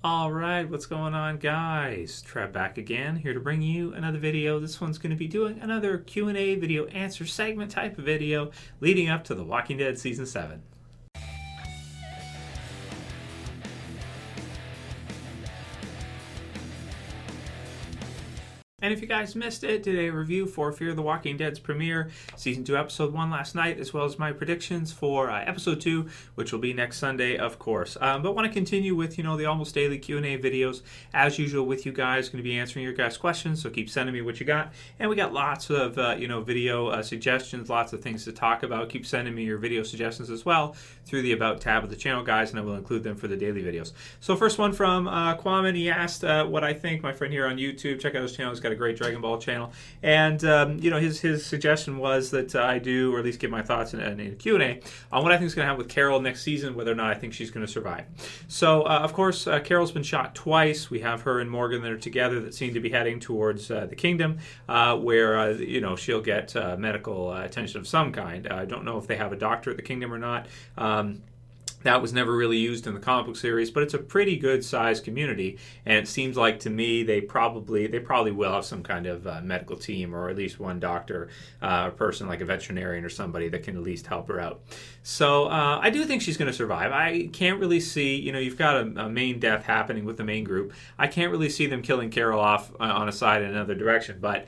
All right, what's going on, guys? Trev back again, here to bring you another video. This one's going to be doing another Q&A video answer segment type of video leading up to The Walking Dead Season 7. And if you guys missed it, did a review for Fear the Walking Dead's premiere, Season 2, Episode 1 last night, as well as my predictions for Episode 2, which will be next Sunday, of course. But want to continue with, the almost daily Q&A videos, as usual with you guys. Going to be answering your guys' questions, so keep sending me what you got. And we got lots of, video suggestions, lots of things to talk about. Keep sending me your video suggestions as well through the About tab of the channel, guys, and I will include them for the daily videos. So first one from Kwame. He asked what I think. My friend here on YouTube, check out his channel. He's got a great Dragon Ball channel, and his suggestion was that I do, or at least give my thoughts in a Q&A on what I think is going to happen with Carol next season, whether or not I think she's going to survive. So of course Carol's been shot twice. We have her and Morgan that are together that seem to be heading towards the kingdom, where she'll get medical attention of some kind. I don't know if they have a doctor at the kingdom or not. That was never really used in the comic book series, but it's a pretty good sized community, and it seems like to me they probably will have some kind of medical team, or at least one doctor, a person like a veterinarian or somebody that can at least help her out. So I do think she's going to survive. I can't really see, you've got a main death happening with the main group. I can't really see them killing Carol off on a side in another direction, but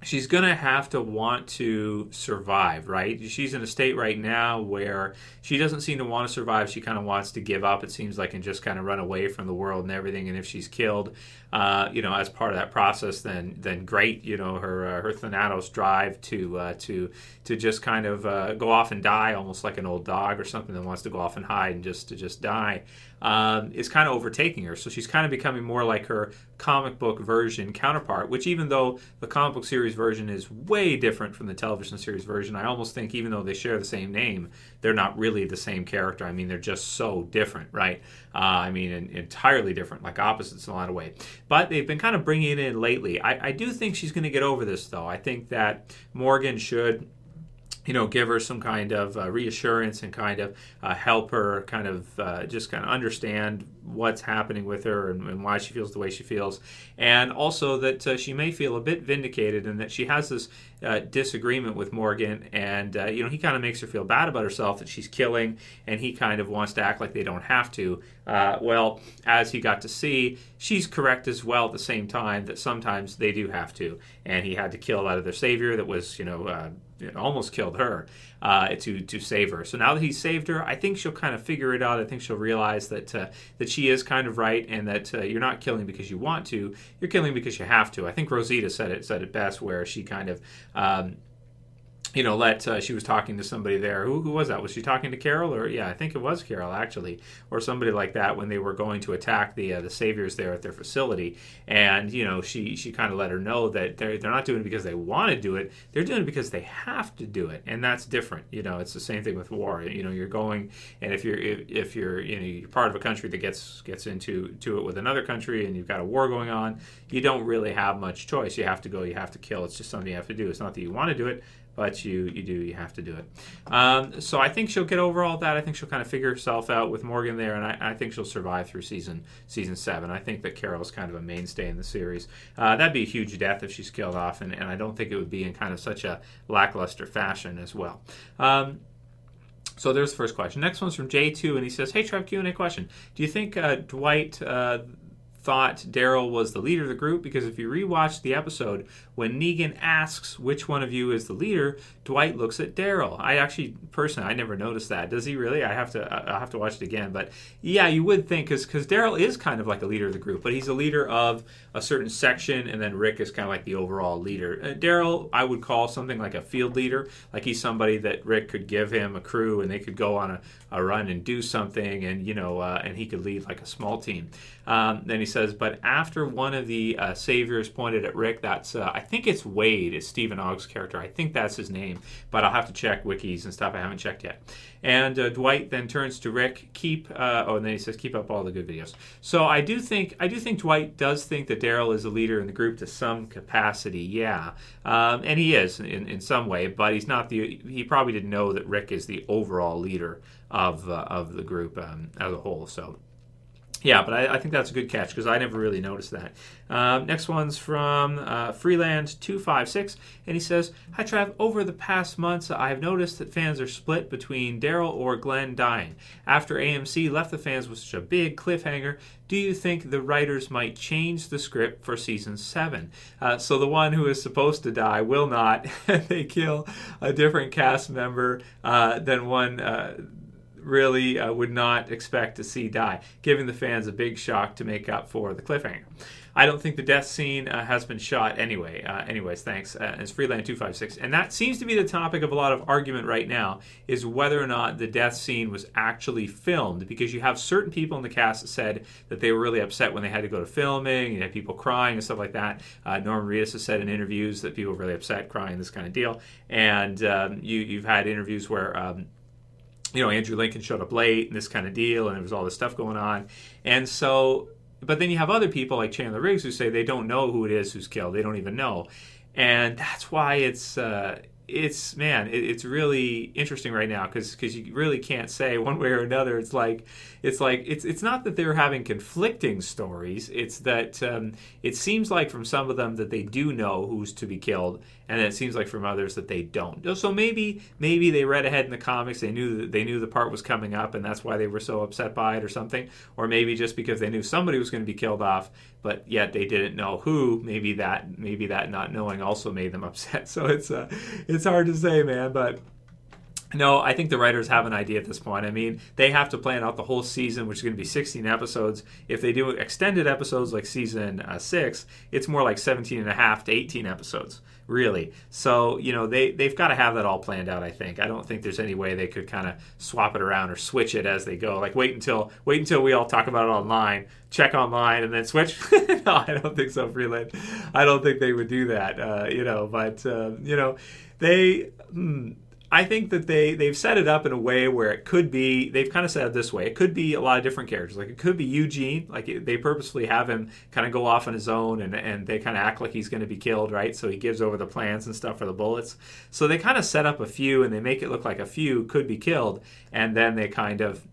she's going to have to want to survive, right? She's in a state right now where she doesn't seem to want to survive. She kind of wants to give up, it seems like, and just kind of run away from the world and everything. And if she's killed, as part of that process, then great. Her Thanatos drive to just kind of go off and die, almost like an old dog or something that wants to go off and hide and just die, is kind of overtaking her. So she's kind of becoming more like her comic book version counterpart, which, even though the comic book series version is way different from the television series version, I almost think, even though they share the same name, they're not really the same character. I mean, they're just so different, right? Entirely different, like opposites in a lot of ways. But they've been kind of bringing it in lately. I do think she's going to get over this, though. I think that Morgan should give her some kind of reassurance and kind of help her just understand what's happening with her and why she feels the way she feels. And also that she may feel a bit vindicated, and that she has this disagreement with Morgan, and he kind of makes her feel bad about herself that she's killing, and he kind of wants to act like they don't have to. Well, as he got to see, she's correct as well at the same time, that sometimes they do have to, and he had to kill out of their savior that was, almost killed her to save her. So now that he's saved her, I think she'll kind of figure it out. I think she'll realize that she is kind of right, and that you're not killing because you want to, you're killing because you have to. I think Rosita said it best, where she kind of she was talking to somebody there. Who was that? Was she talking to Carol? Or I think it was Carol, actually, or somebody like that, when they were going to attack the saviors there at their facility. And she kind of let her know that they're not doing it because they want to do it. They're doing it because they have to do it, and that's different. It's the same thing with war. You're going, and if you're part of a country that gets into it with another country, and you've got a war going on, you don't really have much choice. You have to go. You have to kill. It's just something you have to do. It's not that you want to do it, but you have to do it. So I think she'll get over all that. I think she'll kind of figure herself out with Morgan there, and I think she'll survive through season 7. I think that Carol's kind of a mainstay in the series. That'd be a huge death if she's killed off, and I don't think it would be in kind of such a lackluster fashion as well. So there's the first question. Next one's from J2, and he says, "Hey Trev, Q&A question. Do you think Dwight thought Daryl was the leader of the group? Because if you rewatch the episode, when Negan asks which one of you is the leader, Dwight looks at Daryl." I actually, personally, I never noticed that. Does he really? I'll have to watch it again. But yeah, you would think, because Daryl is kind of like a leader of the group, but he's a leader of a certain section, and then Rick is kind of like the overall leader. Daryl, I would call something like a field leader. Like, he's somebody that Rick could give him a crew, and they could go on a run and do something, and and he could lead like a small team. Then he says, but after one of the saviors pointed at Rick, that's I think it's Wade, it's Stephen Ogg's character. I think that's his name, but I'll have to check wikis and stuff. I haven't checked yet. And Dwight then turns to Rick, and then he says, "Keep up all the good videos." So I do think Dwight does think that Daryl is a leader in the group to some capacity, yeah, and he is in some way, but he's not he probably didn't know that Rick is the overall leader of the group as a whole. So Yeah, but I think that's a good catch because I never really noticed that. Next one's from Freeland256, and he says, "Hi Trev, over the past months I have noticed that fans are split between Daryl or Glenn dying. After AMC left the fans with such a big cliffhanger, do you think the writers might change the script for season 7? So the one who is supposed to die will not, and they kill a different cast member than one really would not expect to see die, giving the fans a big shock to make up for the cliffhanger. I don't think the death scene has been shot anyway. Anyways, thanks. It's Freeland256. And that seems to be the topic of a lot of argument right now, is whether or not the death scene was actually filmed, because you have certain people in the cast that said that they were really upset when they had to go to filming. You had people crying and stuff like that. Norman Reedus has said in interviews that people were really upset, crying, this kind of deal. And you've had interviews where Andrew Lincoln showed up late and this kind of deal, and there was all this stuff going on. And so, but then you have other people like Chandler Riggs who say they don't know who it is who's killed. They don't even know. And that's why it's really interesting right now because you really can't say one way or another. It's not that they're having conflicting stories. It's that it seems like from some of them that they do know who's to be killed, and then it seems like from others that they don't. So maybe they read ahead in the comics. They knew the part was coming up, and that's why they were so upset by it or something. Or maybe just because they knew somebody was going to be killed off, but yet they didn't know who. Maybe that not knowing also made them upset. So it's hard to say, man. But no, I think the writers have an idea at this point. I mean, they have to plan out the whole season, which is going to be 16 episodes. If they do extended episodes like season 6, it's more like 17 and a half to 18 episodes, really. So, they've got to have that all planned out, I think. I don't think there's any way they could kind of swap it around or switch it as they go. Like, wait until we all talk about it online, check online, and then switch. No, I don't think so, Freeland. I don't think they would do that, they... I think that they've set it up in a way where it could be, they've kind of set it this way. It could be a lot of different characters. Like it could be Eugene, like they purposefully have him kind of go off on his own and they kind of act like he's going to be killed, right? So he gives over the plans and stuff for the bullets. So they kind of set up a few and they make it look like a few could be killed, and then they kind of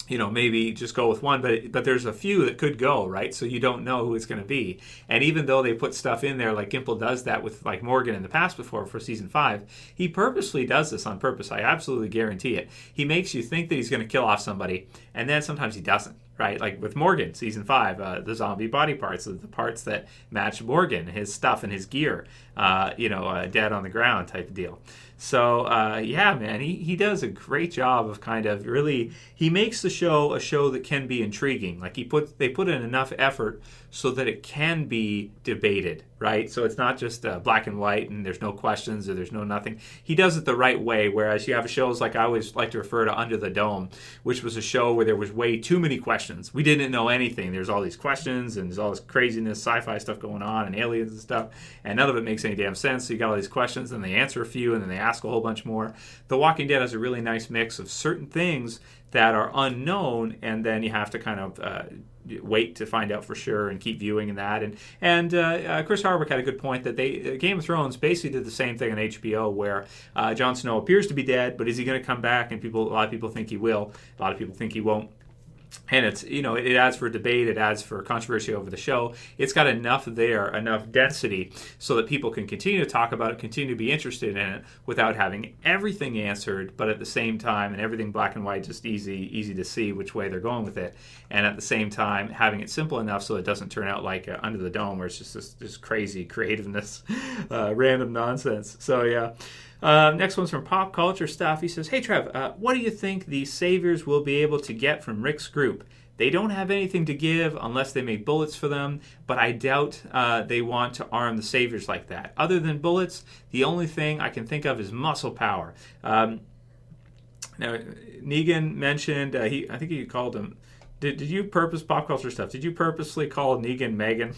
maybe just go with one, but there's a few that could go, right? So you don't know who it's going to be. And even though they put stuff in there, like Gimple does that with like Morgan in the past before for season 5, he purposely does this on purpose. I absolutely guarantee it. He makes you think that he's going to kill off somebody, and then sometimes he doesn't. Right, like with Morgan, season 5, the zombie body parts, the parts that match Morgan, his stuff and his gear, dead on the ground type of deal. So yeah, man, he does a great job of kind of really, he makes the show a show that can be intriguing. Like they put in enough effort so that it can be debated, right? So it's not just black and white and there's no questions or there's no nothing. He does it the right way, whereas you have shows like I always like to refer to Under the Dome, which was a show where there was way too many questions. We didn't know anything. There's all these questions and there's all this craziness, sci-fi stuff going on and aliens and stuff, and none of it makes any damn sense. So you got all these questions and they answer a few and then they ask a whole bunch more. The Walking Dead has a really nice mix of certain things that are unknown, and then you have to kind of wait to find out for sure and keep viewing in that. And Chris Hardwick had a good point that Game of Thrones basically did the same thing on HBO, where Jon Snow appears to be dead, but is he going to come back? And a lot of people think he will. A lot of people think he won't. And it's, it adds for debate, it adds for controversy over the show. It's got enough density so that people can continue to talk about it, continue to be interested in it without having everything answered, but at the same time, and everything black and white, just easy to see which way they're going with it. And at the same time, having it simple enough so it doesn't turn out like Under the Dome, where it's just this crazy creativeness, random nonsense. So yeah. Next one's from Pop Culture Stuff. He says, "Hey Trev, what do you think the Saviors will be able to get from Rick's group? They don't have anything to give unless they make bullets for them, but I doubt they want to arm the Saviors like that. Other than bullets, the only thing I can think of is muscle power." Now, Negan mentioned, I think he called him, did you Pop Culture Stuff, did you purposely call Negan Megan?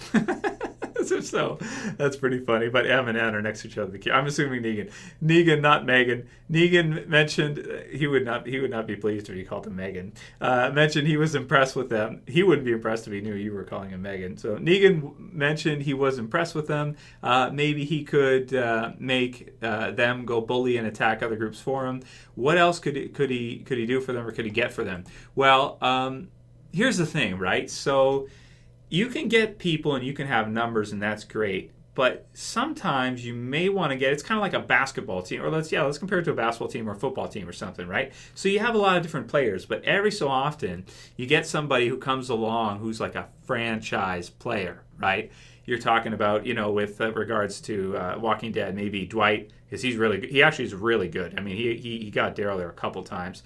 So that's pretty funny. But M and N are next to each other. I'm assuming Negan, not Megan. Negan mentioned he would not be pleased if you called him Megan. Mentioned he was impressed with them. He wouldn't be impressed if he knew you were calling him Megan. So Negan mentioned he was impressed with them. Maybe he could make them go bully and attack other groups for him. What else could he do for them, or could he get for them? Well, here's the thing, right? So you can get people and you can have numbers, and that's great. But sometimes you may want to get, it's kind of like a basketball team, or let's compare it to a basketball team or a football team or something, right? So you have a lot of different players, but every so often you get somebody who comes along who's like a franchise player, right? You're talking about, with regards to Walking Dead, maybe Dwight, because he's really good. He actually is really good. I mean, he got Daryl there a couple times.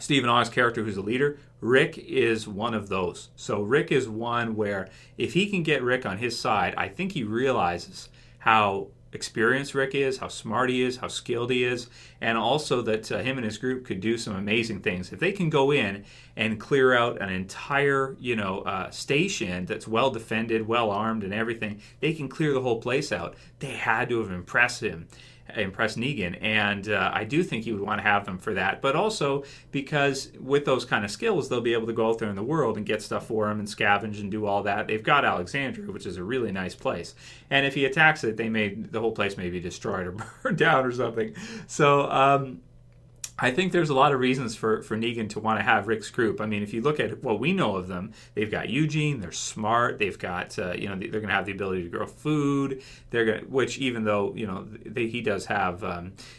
Stephen Ogg's character, who's the leader, Rick is one of those. So Rick is one where if he can get Rick on his side, I think he realizes how experienced Rick is, how smart he is, how skilled he is, and also that him and his group could do some amazing things. If they can go in and clear out an entire, station that's well defended, well armed, and everything, they can clear the whole place out. They had to have impressed Negan, and I do think he would want to have them for that, but also because with those kind of skills they'll be able to go out there in the world and get stuff for him and scavenge and do all that. They've got Alexandria, which is a really nice place, and if he attacks it, the whole place may be destroyed or burned down or something. So I think there's a lot of reasons for Negan to want to have Rick's group. I mean, if you look at what we know of them, they've got Eugene, they're smart, they've got, they're going to have the ability to grow food, which even though, he does have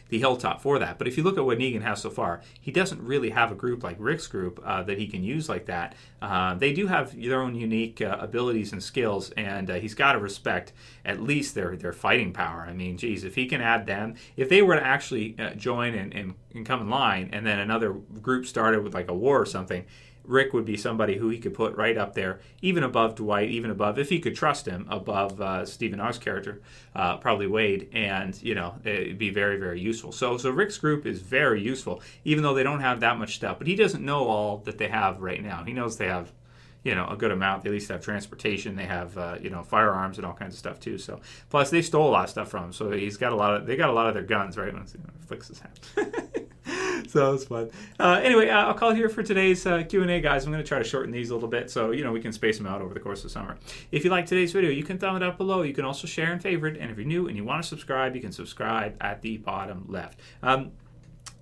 the hilltop for that. But if you look at what Negan has so far, he doesn't really have a group like Rick's group that he can use like that. They do have their own unique abilities and skills, and he's got to respect at least their fighting power. I mean, geez, if he can add them, if they were to actually join and come in line, and then another group started with like a war or something, Rick would be somebody who he could put right up there, even above Dwight, even above, if he could trust him, above Stephen Ogg's character, probably Wade, and it'd be very, very useful. So Rick's group is very useful, even though they don't have that much stuff. But he doesn't know all that they have right now. He knows they have a good amount. They at least have transportation. They have firearms and all kinds of stuff too. So plus they stole a lot of stuff from him. So they got a lot of their guns, right? Flicks his hat. So it's fun. Anyway, I'll call it here for today's Q&A, guys. I'm going to try to shorten these a little bit so we can space them out over the course of summer. If you like today's video, you can thumb it up below. You can also share and favorite. And if you're new and you want to subscribe, you can subscribe at the bottom left.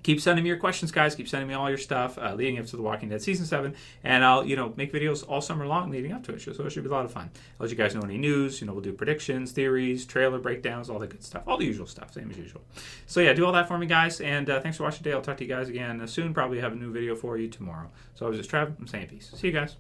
Keep sending me your questions, guys. Keep sending me all your stuff leading up to The Walking Dead Season 7. And I'll, make videos all summer long leading up to it. So it should be a lot of fun. I'll let you guys know any news. We'll do predictions, theories, trailer breakdowns, all the good stuff. All the usual stuff, same as usual. So yeah, do all that for me, guys. And thanks for watching today. I'll talk to you guys again soon. Probably have a new video for you tomorrow. So I was just Trev. I'm saying peace. See you guys.